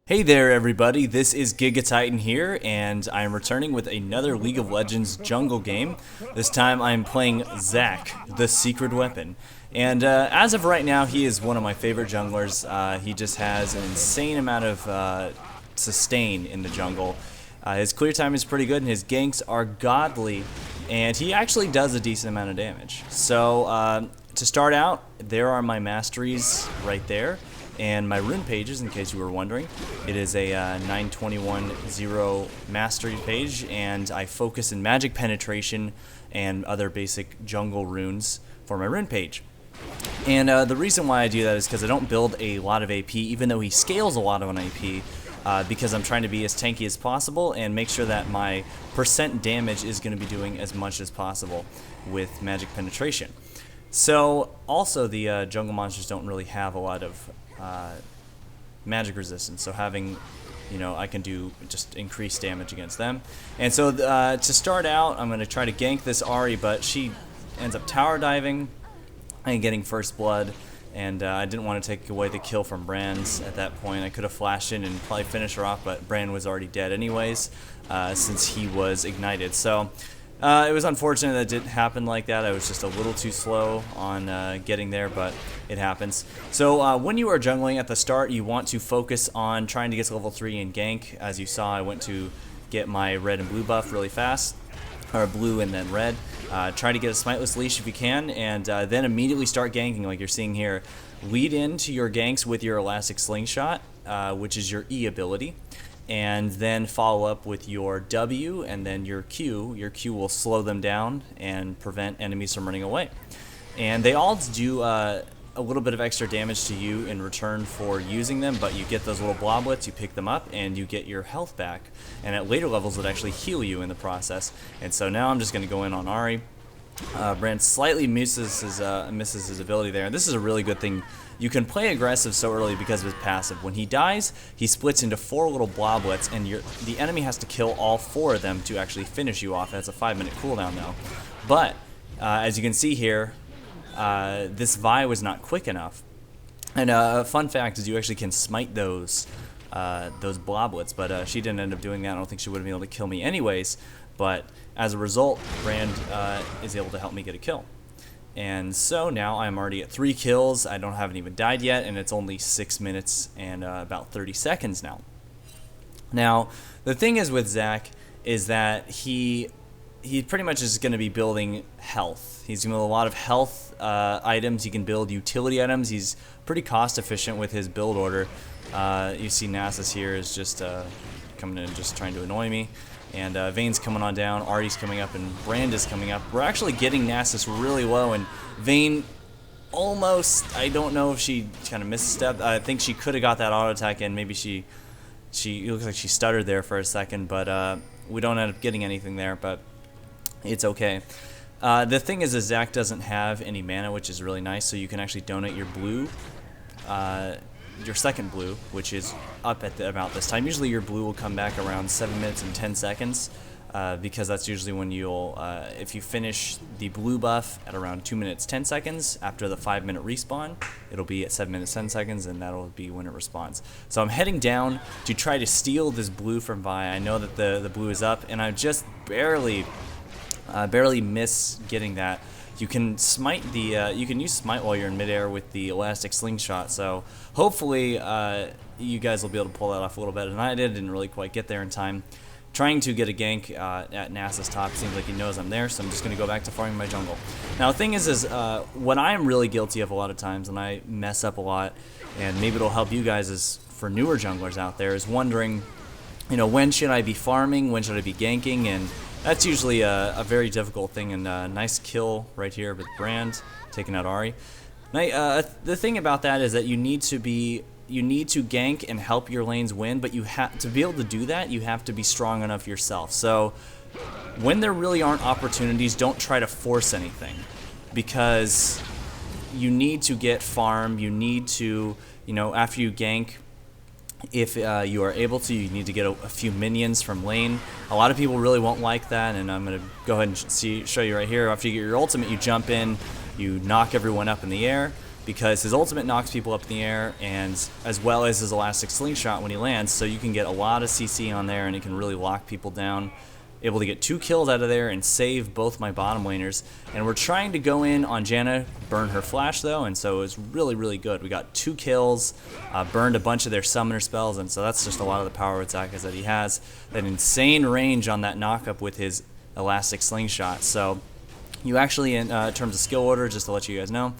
Hey there everybody, this is Gigatitan here, and I'm returning with another League of Legends jungle game. This time I'm playing Zac, the secret weapon. And as of right now, he is one of my favorite junglers. He just has an insane amount of sustain in the jungle. His clear time is pretty good, and his ganks are godly, and he actually does a decent amount of damage. So to start out, there are my masteries right there. And my rune pages, in case you were wondering. It is a 921-0 mastery page, and I focus in magic penetration and other basic jungle runes for my rune page. And the reason why I do that is because I don't build a lot of AP, even though he scales a lot of an AP, because I'm trying to be as tanky as possible and make sure that my percent damage is going to be doing as much as possible with magic penetration. So also the jungle monsters don't really have a lot of magic resistance, so having, I can do just increased damage against them. And so to start out, I'm going to try to gank this Ahri, but she ends up tower diving and getting first blood, and I didn't want to take away the kill from Brand at that point. I could have flashed in and probably finished her off, but Brand was already dead anyways, since he was ignited. So it was unfortunate that it didn't happen like that. I was just a little too slow on getting there, but it happens. So when you are jungling at the start, you want to focus on trying to get to level 3 and gank. As you saw, I went to get my red and blue buff really fast, or blue and then red. Try to get a smiteless leash if you can, and then immediately start ganking like you're seeing here. Lead into your ganks with your elastic slingshot, which is your E ability. And then follow up with your W and then your Q. Your Q will slow them down and prevent enemies from running away. And they all do a little bit of extra damage to you in return for using them, but you get those little bloblets, you pick them up, and you get your health back. And at later levels, it actually heal you in the process. And so now I'm just going to go in on Ahri. Brand slightly misses his ability there. And this is a really good thing. You can play aggressive so early because of his passive. When he dies, he splits into 4 little bloblets, and the enemy has to kill all 4 of them to actually finish you off. That's a 5-minute cooldown now. But as you can see here, this Vi was not quick enough. And a fun fact is you actually can smite those bloblets, but she didn't end up doing that. I don't think she would have been able to kill me anyways. But as a result, Brand is able to help me get a kill. And so now I'm already at 3 kills. I haven't even died yet, and it's only 6 minutes and about 30 seconds now. Now, the thing is with Zac is that he pretty much is going to be building health. He's going to build a lot of health items. He can build utility items. He's pretty cost efficient with his build order. You see Nasus here is just coming in and just trying to annoy me. And Vayne's coming on down, Ahri's coming up, and Brand is coming up. We're actually getting Nasus really low, and Vayne almost, I don't know if she kind of misstepped. I think she could have got that auto attack in. Maybe it looks like she stuttered there for a second, but we don't end up getting anything there, but it's okay. The thing is that Zac doesn't have any mana, which is really nice, so you can actually donate your blue, your second blue, which is up at about this time. Usually your blue will come back around 7 minutes and 10 seconds, because that's usually when you'll, if you finish the blue buff at around 2 minutes 10 seconds, after the 5-minute respawn, it'll be at 7 minutes 10 seconds, and that'll be when it respawns. So I'm heading down to try to steal this blue from Vi. I know that the blue is up, and I just barely miss getting that. You can smite you can use smite while you're in midair with the elastic slingshot. So hopefully you guys will be able to pull that off a little better than I did. Didn't really quite get there in time. Trying to get a gank at Nasus top. Seems like he knows I'm there, so I'm just going to go back to farming my jungle. Now the thing is what I'm really guilty of a lot of times, and I mess up a lot, and maybe it'll help you guys is for newer junglers out there, is wondering, when should I be farming, when should I be ganking, and that's usually a very difficult thing. And nice kill right here with Brand, taking out Ahri. Now, the thing about that is that you need to gank and help your lanes win, but to be able to do that, you have to be strong enough yourself. So when there really aren't opportunities, don't try to force anything, because you need to get farm. You need to, after you gank, if you are able to, you need to get a few minions from lane. A lot of people really won't like that, and I'm going to go ahead and show you right here. After you get your ultimate, you jump in, you knock everyone up in the air, because his ultimate knocks people up in the air, and as well as his elastic slingshot when he lands, so you can get a lot of CC on there and it can really lock people down. Able to get 2 kills out of there and save both my bottom laners. And we're trying to go in on Janna, burn her flash though, and so it was really, really good. We got 2 kills, burned a bunch of their summoner spells, and so that's just a lot of the power attack that he has. That insane range on that knockup with his elastic slingshot. So you actually, in terms of skill order, just to let you guys know,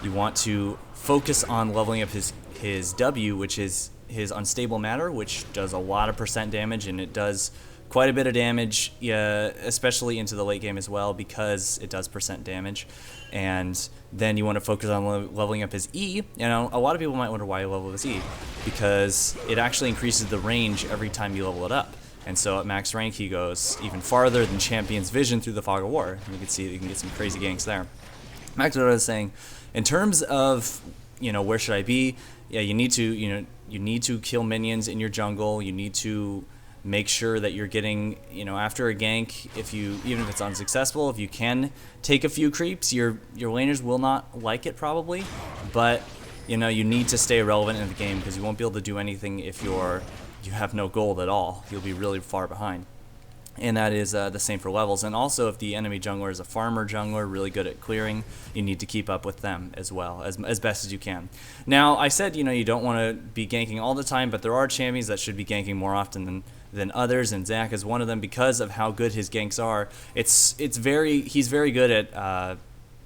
you want to focus on leveling up his W, which is his unstable matter, which does a lot of % damage, and it does quite a bit of damage, especially into the late game as well, because it does % damage. And then you want to focus on leveling up his E. You know, a lot of people might wonder why you level his E, because it actually increases the range every time you level it up. And so at max rank, he goes even farther than Champion's Vision through the Fog of War. And you can see you can get some crazy ganks there. Back to what I was saying, in terms of, you know, where should I be? Yeah, you need to kill minions in your jungle. You need to make sure that you're getting, you know, after a gank, even if it's unsuccessful, if you can take a few creeps, your laners will not like it probably, but you know, you need to stay relevant in the game, because you won't be able to do anything if you have no gold at all. You'll be really far behind. And that is the same for levels. And also, if the enemy jungler is a farmer jungler, really good at clearing, you need to keep up with them as well, as best as you can. Now, I said, you know, you don't want to be ganking all the time, but there are champions that should be ganking more often than others, and Zac is one of them because of how good his ganks are. He's very good at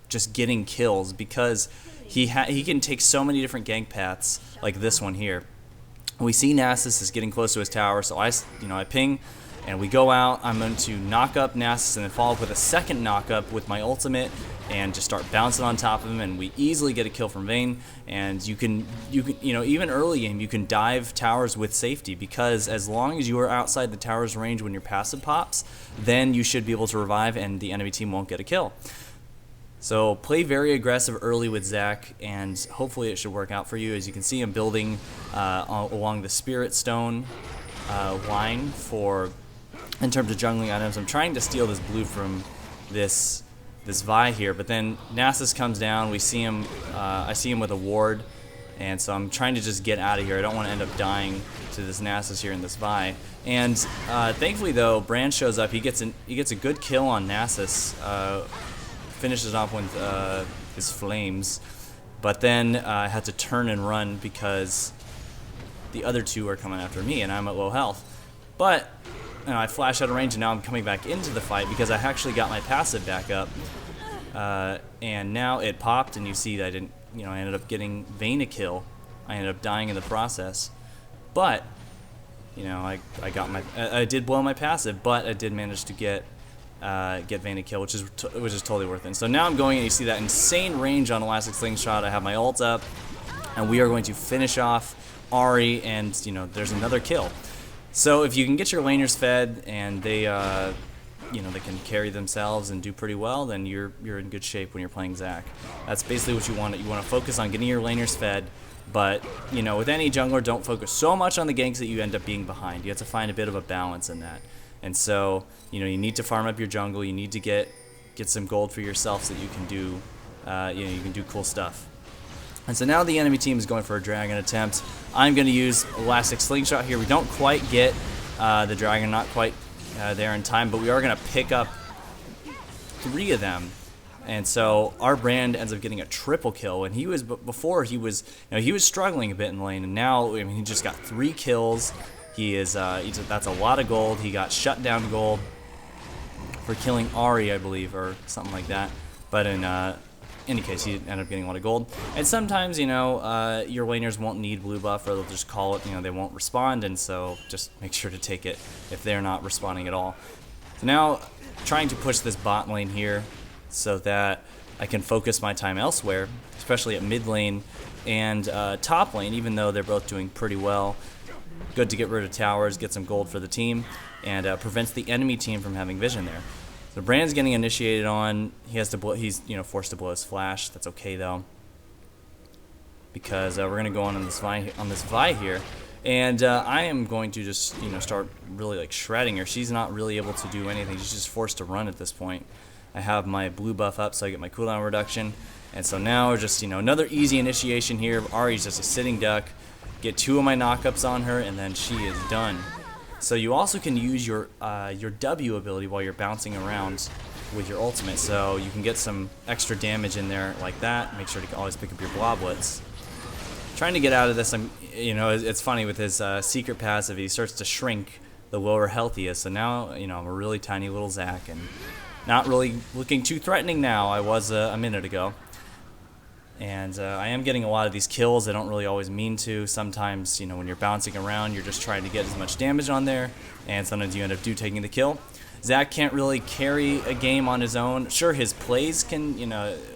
just getting kills, because he can take so many different gank paths, like this one here. We see Nasus is getting close to his tower, so I ping, and we go out. I'm going to knock up Nasus and then follow up with a second knock up with my ultimate and just start bouncing on top of him, and we easily get a kill from Vayne. And you know, even early game, you can dive towers with safety, because as long as you are outside the tower's range when your passive pops, then you should be able to revive and the enemy team won't get a kill. So play very aggressive early with Zac, and hopefully it should work out for you. As you can see, I'm building along the Spirit Stone line in terms of jungling items. I'm trying to steal this blue from this Vi here, but then Nasus comes down. We see him. I see him with a ward, and so I'm trying to just get out of here. I don't want to end up dying to this Nasus here in this Vi. And thankfully, though, Brand shows up. He gets a good kill on Nasus. Finishes off with his flames, but then I had to turn and run because the other two are coming after me, and I'm at low health. But you know, I flash out of range, and now I'm coming back into the fight because I actually got my passive back up, and now it popped, and you see that I ended up getting Vayne a kill. I ended up dying in the process, but you know, I did blow my passive, but I did manage to get Vayne a kill, which is totally worth it. And so now I'm going, and you see that insane range on Elastic Slingshot. I have my ult up, and we are going to finish off Ahri, and you know, there's another kill. So if you can get your laners fed and they they can carry themselves and do pretty well, then you're in good shape when you're playing Zac. That's basically what you want. You want to focus on getting your laners fed, but you know, with any jungler, don't focus so much on the ganks that you end up being behind. You have to find a bit of a balance in that. And so, you know, you need to farm up your jungle. You need to get some gold for yourself so that you can do, you can do cool stuff. And so now the enemy team is going for a dragon attempt. I'm going to use Elastic Slingshot here. We don't quite get the dragon, not quite there in time, but we are going to pick up 3 of them. And so our Brand ends up getting a triple kill. And before he was struggling a bit in the lane, and now I mean, he just got 3 kills. That's a lot of gold. He got shut down gold for killing Ahri, I believe, or something like that. But in any case, he ended up getting a lot of gold. And sometimes, you know, your laners won't need blue buff, or they'll just call it. You know, they won't respond, and so just make sure to take it if they're not responding at all. So now, trying to push this bot lane here so that I can focus my time elsewhere, especially at mid lane and top lane, even though they're both doing pretty well. Good to get rid of towers, get some gold for the team, and prevents the enemy team from having vision there. So Brand's getting initiated on. He's forced to blow his flash. That's okay though, because we're gonna go on this Vi here, and I am going to just start really like shredding her. She's not really able to do anything. She's just forced to run at this point. I have my blue buff up so I get my cooldown reduction. And so now just, another easy initiation here. Ahri's just a sitting duck. Get 2 of my knockups on her, and then she is done. So you also can use your W ability while you're bouncing around with your ultimate, so you can get some extra damage in there like that. Make sure to always pick up your bloblets. Trying to get out of this, it's funny with his secret passive, he starts to shrink the lower health he is. So now, I'm a really tiny little Zac, and not really looking too threatening now. I was a minute ago. And I am getting a lot of these kills. I don't really always mean to. Sometimes, when you're bouncing around, you're just trying to get as much damage on there, and sometimes you end up taking the kill. Zac can't really carry a game on his own. Sure, his plays can,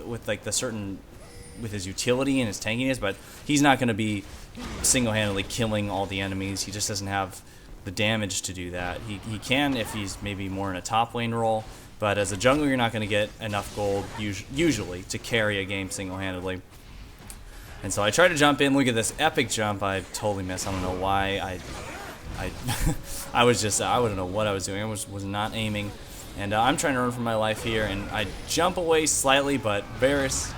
with like with his utility and his tankiness, but he's not going to be single-handedly killing all the enemies. He just doesn't have the damage to do that. He can if he's maybe more in a top lane role. But as a jungler, you're not going to get enough gold usually to carry a game single-handedly. And so I try to jump in. Look at this epic jump. I totally missed. I don't know why. I was just, I wouldn't know what I was doing. I was not aiming. And I'm trying to run for my life here. And I jump away slightly, but Varus,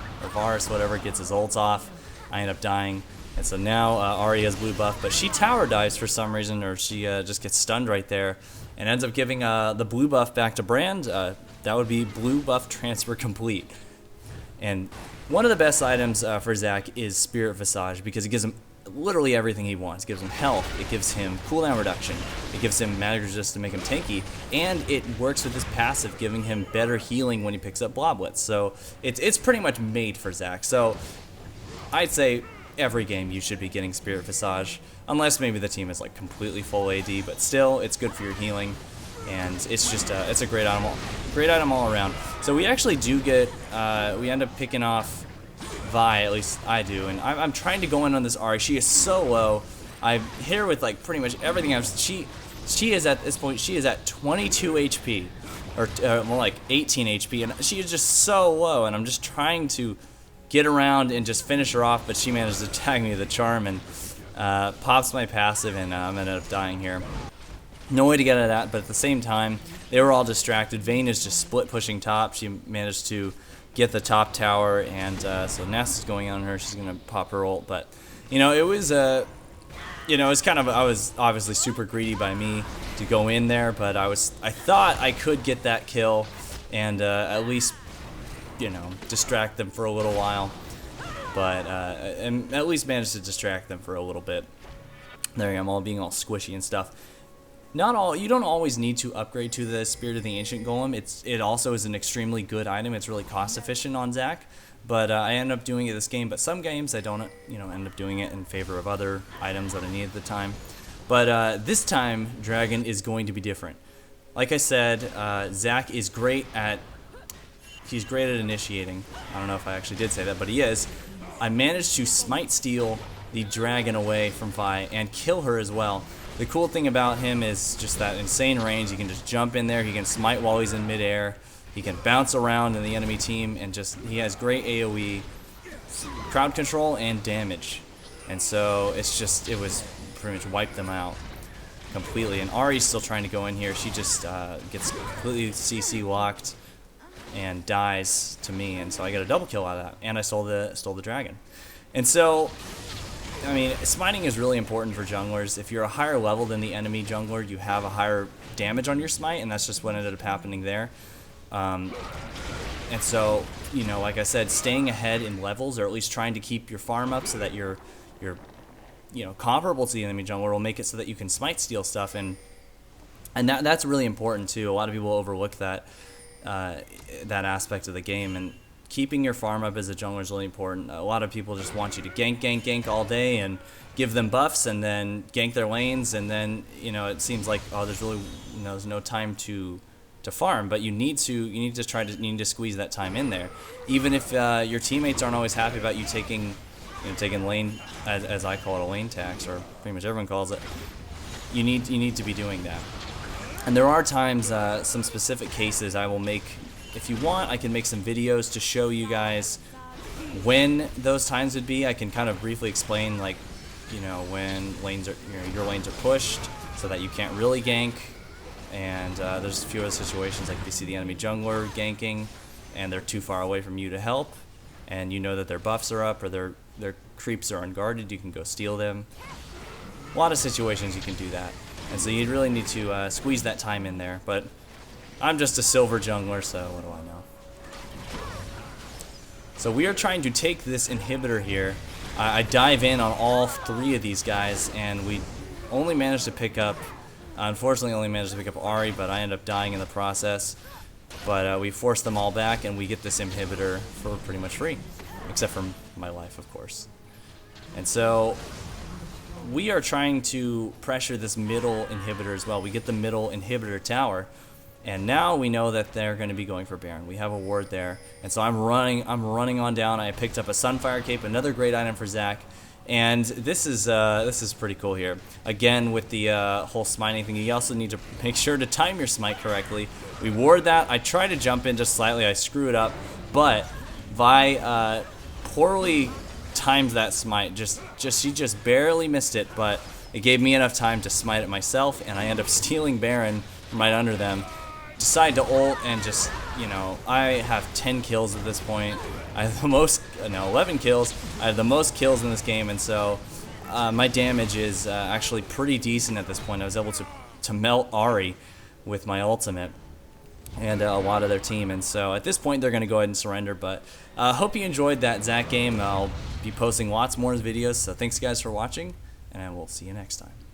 whatever, gets his ults off. I end up dying. And so now Ahri has blue buff, but she tower dives for some reason, or she just gets stunned right there. And ends up giving the blue buff back to Brand. That would be blue buff transfer complete. And one of the best items for Zac is Spirit Visage, because it gives him literally everything he wants. It gives him health, it gives him cooldown reduction, it gives him magic resist to make him tanky, and it works with his passive, giving him better healing when he picks up bloblets. So it's pretty much made for Zac. So I'd say every game you should be getting Spirit Visage, unless maybe the team is like completely full AD, but still it's good for your healing, and it's just it's a great item all around. So we actually do get we end up picking off Vi, at least I do, and I'm trying to go in on this Ahri. She is so low. I hit her with like pretty much everything. She is at this point, she is at 22 HP, or more like 18 HP, and she is just so low, and I'm just trying to get around and just finish her off, but she managed to tag me with a charm and pops my passive, and I'm ended up dying here. No way to get out of that, but at the same time, they were all distracted. Vayne is just split pushing top. She managed to get the top tower, and so Ness is going on her. She's gonna pop her ult, but it was it's kind of, I was obviously super greedy by me to go in there, but I thought I could get that kill and at least distract them for a little while, but and at least managed to distract them for a little bit. There I am, all being all squishy and stuff. You don't always need to upgrade to the Spirit of the Ancient Golem. It also is an extremely good item. It's really cost efficient on Zac, but I end up doing it this game. But some games I don't end up doing it in favor of other items that I need at the time. But this time Dragon is going to be different. Like I said, Zac is great at initiating. I don't know if I actually did say that, but he is. I managed to smite steal the dragon away from Vi and kill her as well. The cool thing about him is just that insane range. He can just jump in there, he can smite while he's in midair, he can bounce around in the enemy team, and he has great AoE, crowd control, and damage. And so it was pretty much wiped them out completely. And Ahri's still trying to go in here. She just gets completely CC locked and dies to me, and so I get a double kill out of that, and I stole the dragon. And so, I mean, smiting is really important for junglers. If you're a higher level than the enemy jungler, you have a higher damage on your smite, and that's just what ended up happening there. And so, like I said, staying ahead in levels, or at least trying to keep your farm up so that you're comparable to the enemy jungler, will make it so that you can smite steal stuff, and that's really important too. A lot of people overlook that aspect of the game, and keeping your farm up as a jungler is really important. A lot of people just want you to gank all day and give them buffs and then gank their lanes, and then it seems like, oh, there's really there's no time to farm, but you need to squeeze that time in there, even if your teammates aren't always happy about you taking lane, as I call it, a lane tax, or pretty much everyone calls it. You need to be doing that. And there are times, some specific cases I will make. If you want, I can make some videos to show you guys when those times would be. I can kind of briefly explain, like, when lanes are, your lanes are pushed so that you can't really gank, And there's a few other situations, like if you see the enemy jungler ganking and they're too far away from you to help, and you know that their buffs are up or their creeps are unguarded, you can go steal them. A lot of situations you can do that, and so you really need to squeeze that time in there. But I'm just a silver jungler, so what do I know? So we are trying to take this inhibitor here. I dive in on all three of these guys, and we only managed to pick up, unfortunately only managed to pick up Ahri, but I end up dying in the process. But we force them all back, and we get this inhibitor for pretty much free, except for my life, of course. And so we are trying to pressure this middle inhibitor as well. We get the middle inhibitor tower, and now we know that they're going to be going for Baron. We have a ward there, and so I'm running on down. I picked up a Sunfire Cape, another great item for Zach, and this is pretty cool here. Again, with the whole smiting thing, you also need to make sure to time your smite correctly. We ward that. I try to jump in just slightly. I screw it up, but Vi poorly timed that smite. She just barely missed it, but it gave me enough time to smite it myself, and I end up stealing Baron from right under them. Decide to ult, and just, you know, I have 10 kills at this point. I have the most, no, 11 kills. I have the most kills in this game, and so my damage is actually pretty decent at this point. I was able to melt Ahri with my ultimate and a lot of their team, and so at this point they're going to go ahead and surrender. But hope you enjoyed that Zach game. I'll be posting lots more videos, so thanks guys for watching, and we'll see you next time.